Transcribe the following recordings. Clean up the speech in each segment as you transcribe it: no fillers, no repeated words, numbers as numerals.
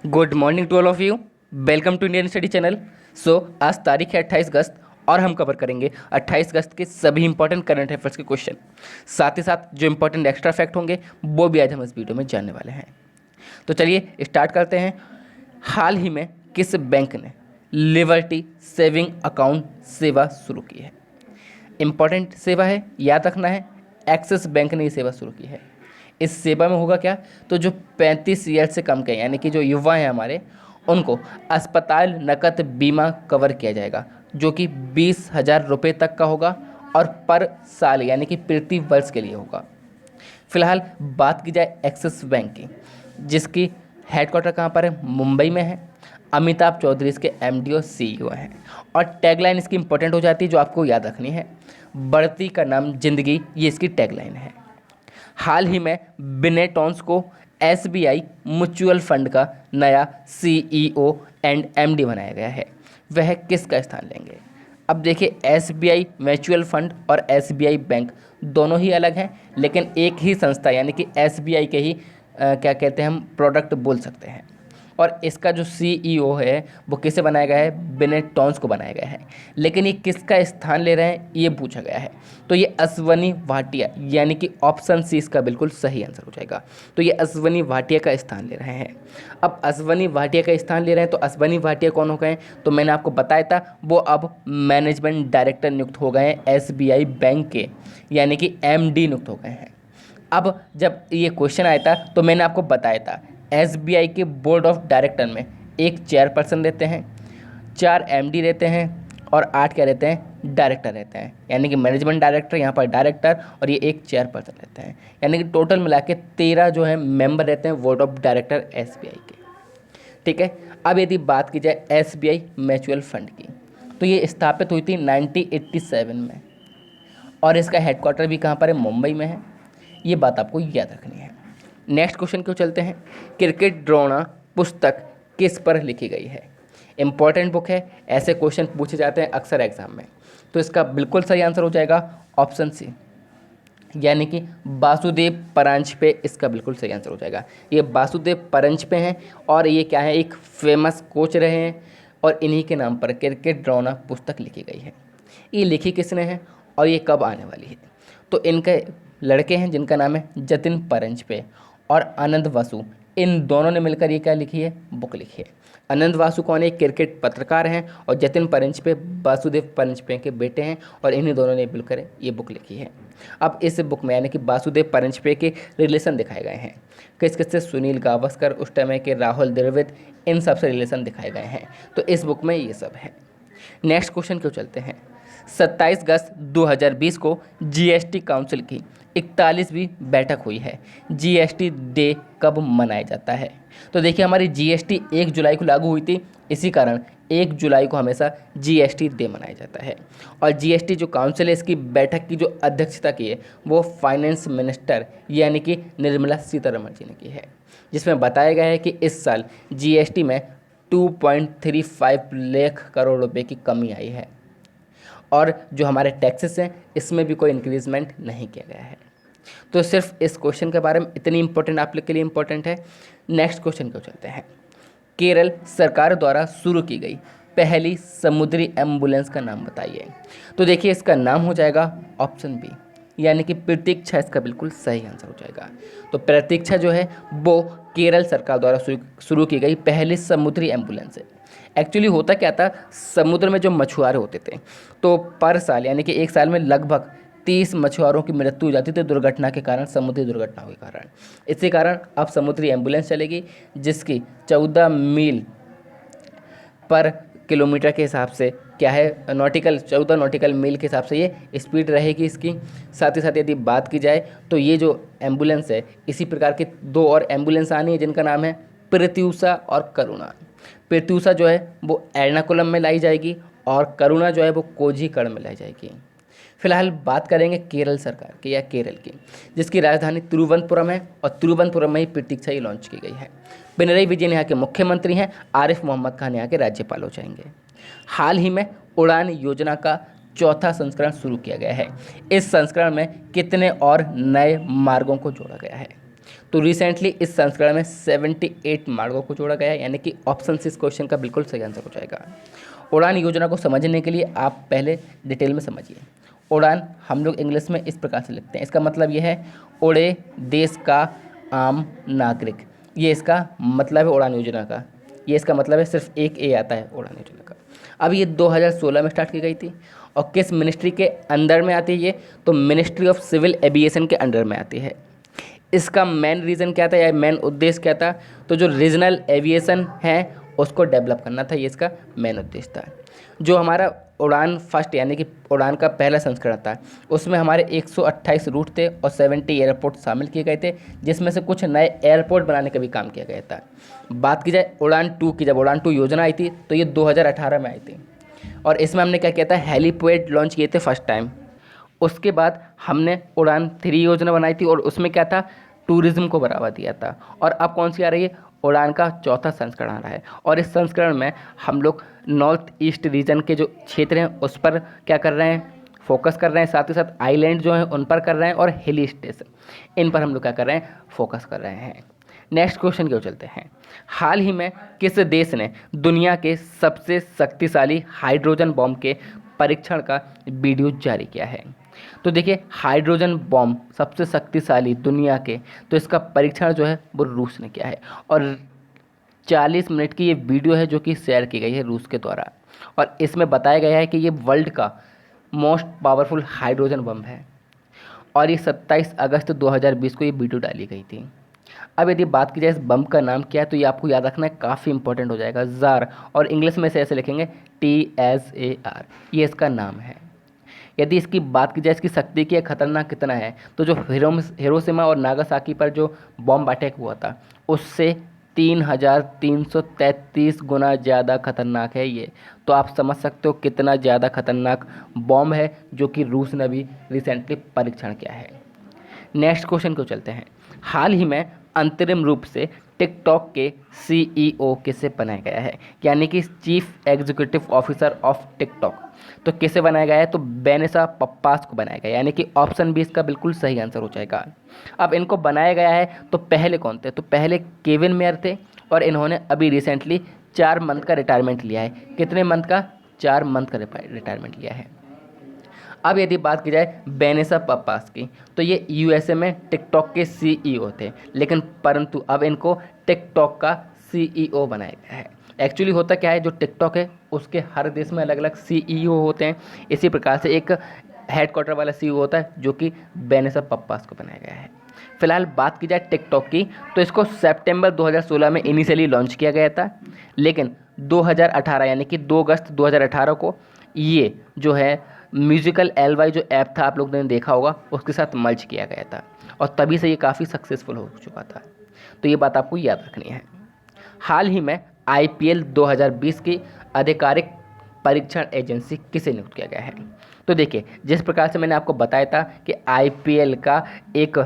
Good morning to all of you. Welcome to Indian study channel. आज तारीख है 28 अगस्त और हम कवर करेंगे 28 अगस्त के सभी इंपॉर्टेंट करंट अफेयर्स के क्वेश्चन। साथ ही साथ जो इंपॉर्टेंट एक्स्ट्रा फैक्ट होंगे वो भी आज हम इस वीडियो में जानने वाले हैं। तो चलिए स्टार्ट करते हैं। हाल ही में किस बैंक ने लिबर्टी सेविंग अकाउंट सेवा शुरू की है? इंपॉर्टेंट सेवा है, याद रखना है। एक्सिस बैंक ने ये सेवा शुरू की है। इस सेवा में होगा क्या? तो जो 35 ईयर से कम के यानी कि जो युवा हैं हमारे, उनको अस्पताल नकद बीमा कवर किया जाएगा जो कि 20,000 रुपये तक का होगा और पर साल यानी कि प्रति वर्ष के लिए होगा। फिलहाल बात की जाए एक्सिस बैंक की, जिसकी हेडक्वार्टर कहाँ पर है? मुंबई में है। अमिताभ चौधरी इसके एमडी और सीईओ हैं। और टैगलाइन इसकी इंपॉर्टेंट हो जाती है जो आपको याद रखनी है, बढ़ती का नाम जिंदगी, ये इसकी टैगलाइन है। हाल ही में बिनेटॉन्स को एसबीआई म्यूचुअल फंड का नया सीईओ एंड एमडी बनाया गया है। वह किसका स्थान लेंगे? अब देखिए, एसबीआई म्यूचुअल फंड और एसबीआई बैंक दोनों ही अलग हैं, लेकिन एक ही संस्था यानी कि एसबीआई के ही क्या कहते हैं हम प्रोडक्ट बोल सकते हैं। और इसका जो सीईओ है वो किसे बनाया गया है? बिनेटॉन्स को बनाया गया है। लेकिन ये किसका स्थान ले रहे हैं ये पूछा गया है। तो ये अश्वनी भाटिया यानी कि ऑप्शन सी इसका बिल्कुल सही आंसर हो जाएगा। तो ये अश्वनी भाटिया का स्थान ले रहे हैं। अब अश्वनी भाटिया का स्थान ले रहे हैं तो अश्वनी भाटिया कौन हो गए? तो मैंने आपको बताया था, वो अब मैनेजमेंट डायरेक्टर नियुक्त हो गए हैं एसबीआई बैंक के, यानी कि एमडी नियुक्त हो गए हैं। अब जब ये क्वेश्चन आया था तो मैंने आपको बताया था, एसबीआई के बोर्ड ऑफ डायरेक्टर में एक चेयरपर्सन रहते हैं, 4 एमडी रहते हैं और 8 क्या रहते हैं? डायरेक्टर रहते हैं। यानी कि मैनेजमेंट डायरेक्टर, यहाँ पर डायरेक्टर और ये एक चेयरपर्सन रहते हैं। यानी कि टोटल मिला के 13 जो है मेंबर रहते हैं बोर्ड ऑफ डायरेक्टर एसबीआई के। ठीक है। अब यदि बात की जाए एसबीआई म्यूचुअल फंड की, तो ये स्थापित हुई थी 1987 में और इसका हेडक्वार्टर भी कहाँ पर है? मुंबई में है। ये बात आपको याद रखनी है। नेक्स्ट क्वेश्चन क्यों चलते हैं। क्रिकेट ड्रोना पुस्तक किस पर लिखी गई है? इंपॉर्टेंट बुक है, ऐसे क्वेश्चन पूछे जाते हैं अक्सर एग्जाम में। तो इसका बिल्कुल सही आंसर हो जाएगा ऑप्शन सी, यानी कि वासुदेव परांजपे इसका बिल्कुल सही आंसर हो जाएगा। ये वासुदेव परांजपे हैं और ये क्या है? एक फेमस कोच रहे हैं और इन्हीं के नाम पर क्रिकेट ड्रोना पुस्तक लिखी गई है। ये लिखी किसने है और ये कब आने वाली है? तो इनके लड़के हैं जिनका नाम है जतिन परांजपे और आनंद वासु, इन दोनों ने मिलकर ये क्या लिखी है? बुक लिखी है। आनंद वासु कौन है? क्रिकेट पत्रकार हैं और जतिन परांजपे वासुदेव परांजपे के बेटे हैं और इन्हीं दोनों ने मिलकर ये बुक लिखी है। अब इस बुक में यानी कि वासुदेव परांजपे के रिलेशन दिखाए गए हैं। किस किस से? सुनील गावस्कर, उस टाइम के राहुल द्रविड़, इन सब से रिलेशन दिखाए गए हैं। तो इस बुक में ये सब है। नेक्स्ट क्वेश्चन क्यों चलते हैं। 27 अगस्त 2020 को जीएसटी काउंसिल की 41वीं बैठक हुई है। जीएसटी डे कब मनाया जाता है? तो देखिए, हमारी जीएसटी 1 जुलाई को लागू हुई थी, इसी कारण 1 जुलाई को हमेशा जीएसटी डे मनाया जाता है। और जीएसटी जो काउंसिल है, इसकी बैठक की जो अध्यक्षता की है वो फाइनेंस मिनिस्टर यानी कि निर्मला सीतारमण जी ने की है, जिसमें बताया गया है कि इस साल जीएसटी में 2.35 लाख करोड़ रुपए की कमी आई है और जो हमारे टैक्सेस हैं इसमें भी कोई इंक्रीजमेंट नहीं किया गया है। तो सिर्फ इस क्वेश्चन के बारे में इतनी इंपॉर्टेंट आप लोग के लिए इंपॉर्टेंट है। नेक्स्ट क्वेश्चन को चलते हैं। केरल सरकार द्वारा शुरू की गई पहली समुद्री एम्बुलेंस का नाम बताइए। तो देखिए, इसका नाम हो जाएगा ऑप्शन बी, यानी कि प्रतीक्षा इसका बिल्कुल सही आंसर हो जाएगा। तो प्रतीक्षा जो है वो केरल सरकार द्वारा शुरू की गई पहली समुद्री एम्बुलेंस है। एक्चुअली होता क्या था, समुद्र में जो मछुआरे होते थे तो पर साल यानी कि एक साल में लगभग 30 मछुआरों की मृत्यु हो जाती थी दुर्घटना के कारण, समुद्री दुर्घटनाओं के कारण। इसी कारण अब समुद्री एम्बुलेंस चलेगी, जिसकी 14 मील पर किलोमीटर के हिसाब से क्या है, नॉटिकल 14 नॉटिकल मील के हिसाब से ये स्पीड रहेगी इसकी। साथ ही साथ यदि बात की जाए तो ये जो एम्बुलेंस है, इसी प्रकार की 2 और एम्बुलेंस आनी है जिनका नाम है प्रत्यूषा और करुणा। प्रत्यूषा जो है वो एर्नाकुलम में लाई जाएगी और करुणा जो है वो कोझीकड़ में लाई जाएगी। फिलहाल बात करेंगे केरल सरकार की या केरल की, जिसकी राजधानी तिरुवनंतपुरम है और तिरुवनंतपुरम में ही प्रतीक्षा ये लॉन्च की गई है। पिनरई विजयन यहाँ के मुख्यमंत्री हैं, आरिफ मोहम्मद खान यहाँ के राज्यपाल हो जाएंगे। हाल ही में उड़ान योजना का 4था संस्करण शुरू किया गया है। इस संस्करण में कितने और नए मार्गों को जोड़ा गया है? तो रिसेंटली इस संस्करण में 78 मार्गों को जोड़ा गया है, यानी कि ऑप्शन से इस क्वेश्चन का बिल्कुल सही आंसर हो जाएगा। उड़ान योजना को समझने के लिए आप पहले डिटेल में समझिए। उड़ान हम लोग इंग्लिश में इस प्रकार से लिखते हैं, इसका मतलब यह है उड़े देश का आम नागरिक, ये इसका मतलब है उड़ान योजना का। ये इसका मतलब है, सिर्फ एक ए आता है उड़ान योजना का। अब ये 2016 में स्टार्ट की गई थी और किस मिनिस्ट्री के अंडर में आती है ये, तो मिनिस्ट्री ऑफ सिविल एविएशन के अंडर में आती है। इसका मेन रीज़न क्या था या मेन उद्देश्य क्या था, तो जो रीजनल एविएशन है उसको डेवलप करना था, ये इसका मेन उद्देश्य था। जो हमारा उड़ान फर्स्ट यानी कि उड़ान का पहला संस्करण था, उसमें हमारे 128 रूट थे और 70 एयरपोर्ट शामिल किए गए थे, जिसमें से कुछ नए एयरपोर्ट बनाने का भी काम किया गया था। बात की जाए उड़ान 2 की, जब उड़ान 2 योजना आई थी तो ये 2018 में आई थी और इसमें हमने क्या किया था, हेलीपैड लॉन्च किए थे फर्स्ट टाइम। उसके बाद हमने उड़ान 3 योजना बनाई थी और उसमें क्या था, टूरिज्म को बढ़ावा दिया था। और अब कौन सी आ रही है, उड़ान का चौथा संस्करण आ रहा है और इस संस्करण में हम लोग नॉर्थ ईस्ट रीजन के जो क्षेत्र हैं उस पर क्या कर रहे हैं, फोकस कर रहे हैं, साथ ही साथ आइलैंड जो हैं उन पर कर रहे हैं और हिली स्टेशन इन पर हम लोग क्या कर रहे हैं, फोकस कर रहे हैं। नेक्स्ट क्वेश्चन की ओर चलते हैं। हाल ही में किस देश ने दुनिया के सबसे शक्तिशाली हाइड्रोजन बॉम्ब के परीक्षण का वीडियो जारी किया है? तो देखिए, हाइड्रोजन बॉम्ब सबसे शक्तिशाली दुनिया के, तो इसका परीक्षण जो है वो रूस ने किया है और 40 मिनट की ये वीडियो है जो कि शेयर की गई है रूस के द्वारा और इसमें बताया गया है कि ये वर्ल्ड का मोस्ट पावरफुल हाइड्रोजन बम है और ये 27 अगस्त 2020 को ये वीडियो डाली गई थी। अब यदि बात की जाए इस बम का नाम क्या है, तो ये आपको याद रखना है, काफ़ी इंपॉर्टेंट हो जाएगा, जार, और इंग्लिश में से ऐसे लिखेंगे TSAR, ये इसका नाम है। यदि इसकी बात की जाए इसकी शक्ति की खतरनाक कितना है, तो जो हिरोशिमा और नागासाकी पर जो बॉम्ब अटैक हुआ था उससे 3333 गुना ज़्यादा खतरनाक है ये। तो आप समझ सकते हो कितना ज़्यादा खतरनाक बॉम्ब है जो कि रूस ने भी रिसेंटली परीक्षण किया है। नेक्स्ट क्वेश्चन को चलते हैं। हाल ही में अंतरिम रूप से टिकटॉक के CEO किसे बनाया गया है, यानी कि chief executive officer of TikTok, तो किसे बनाया गया है, तो बेनेसा पप्पास को बनाया गया, यानी कि ऑप्शन बी इसका बिल्कुल सही आंसर हो जाएगा। अब इनको बनाया गया है तो पहले कौन थे, तो पहले केविन मेयर थे और इन्होंने अभी रिसेंटली 4 मंथ का रिटायरमेंट लिया है। कितने मंथ का, 4 मंथ का रिटायरमेंट लिया है। अब यदि बात की जाए बेनेसा पप्पास की, तो ये USA में टिकटॉक के CEO थे, लेकिन परंतु अब इनको टिकटॉक का CEO बनाया गया है। एक्चुअली होता क्या है, जो टिकटॉक है उसके हर देश में अलग अलग CEO होते हैं, इसी प्रकार से एक हेडक्वार्टर वाला CEO होता है जो कि बेनेसा पप्पास को बनाया गया है। फिलहाल बात की जाए टिकटॉक की, तो इसको सितंबर 2016 में इनिशियली लॉन्च किया गया था, लेकिन 2018 यानी कि 2 अगस्त 2018 को ये जो है म्यूजिकल LY जो ऐप था आप लोग ने देखा होगा उसके साथ मर्ज किया गया था और तभी से ये काफ़ी सक्सेसफुल हो चुका था। तो ये बात आपको याद रखनी है। हाल ही में IPL 2020 की आधिकारिक परीक्षण एजेंसी किसे नियुक्त किया गया है, तो देखिए जिस प्रकार से मैंने आपको बताया था कि IPL का एक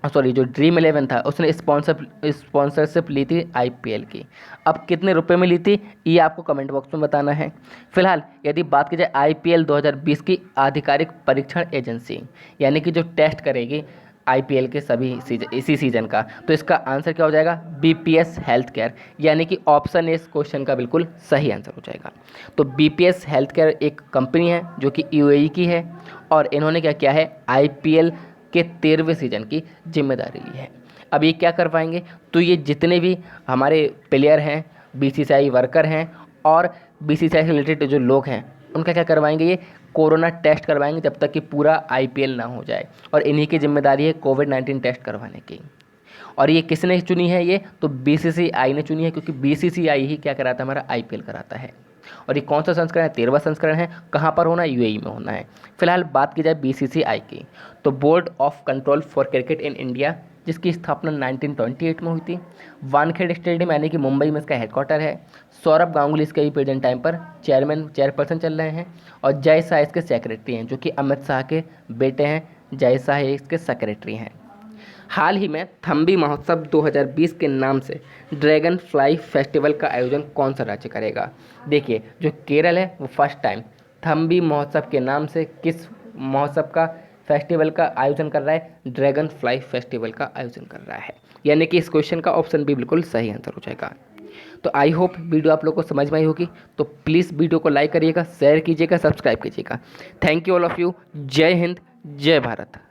जो ड्रीम 11 था उसने स्पॉन्सरशिप ली थी IPL की। अब कितने रुपए में ली थी ये आपको कमेंट बॉक्स में बताना है। फिलहाल यदि बात की जाए IPL 2020 की आधिकारिक परीक्षण एजेंसी, यानी कि जो टेस्ट करेगी IPL के सभी इसी सीजन का, तो इसका आंसर क्या हो जाएगा, BPS हेल्थ केयर, यानी कि ऑप्शन ए इस क्वेश्चन का बिल्कुल सही आंसर हो जाएगा। तो BPS हेल्थ केयर एक कंपनी है जो कि UAE की है और इन्होंने क्या किया है, IPL के 13वें सीजन की जिम्मेदारी ली है। अब ये क्या करवाएंगे, तो ये जितने भी हमारे प्लेयर हैं, BCCI वर्कर हैं और BCCI से रिलेटेड जो लोग हैं उनका क्या करवाएंगे, ये कोरोना टेस्ट करवाएंगे जब तक कि पूरा IPL ना हो जाए और इन्हीं की जिम्मेदारी है कोविड-19 टेस्ट करवाने की। और ये किसने चुनी है, ये तो BCCI ने चुनी है, क्योंकि BCCI ही क्या कराता है, हमारा IPL कराता है। और ये कौन सा संस्करण है, 13वां संस्करण है। कहाँ पर होना है, UAE में होना है। फिलहाल बात की जाए BCCI की, तो board of control for cricket in India, जिसकी स्थापना 1928 में हुई थी। वानखेड़े स्टेडियम यानी कि मुंबई में इसका हेडक्वार्टर है। सौरभ गांगुली इसके प्रेजेंट टाइम पर चेयरपर्सन चल रहे हैं और जय शाह इसके सेक्रेटरी हैं, जो कि अमित शाह के बेटे हैं। जय शाह इसके सेक्रेटरी हैं। हाल ही में थम्बी महोत्सव 2020 के नाम से ड्रैगन फ्लाई फेस्टिवल का आयोजन कौन सा राज्य करेगा। देखिए जो केरल है वो फर्स्ट टाइम थम्बी महोत्सव के नाम से किस महोत्सव का फेस्टिवल का आयोजन कर रहा है? ड्रैगन फ्लाई फेस्टिवल का आयोजन कर रहा है। यानी कि इस क्वेश्चन का ऑप्शन बी बिल्कुल सही आंसर हो जाएगा। तो आई होप वीडियो आप लोग को समझ में आई होगी। तो प्लीज़ वीडियो को लाइक करिएगा, शेयर कीजिएगा, सब्सक्राइब कीजिएगा। Thank you all of you. जय हिंद, जय भारत।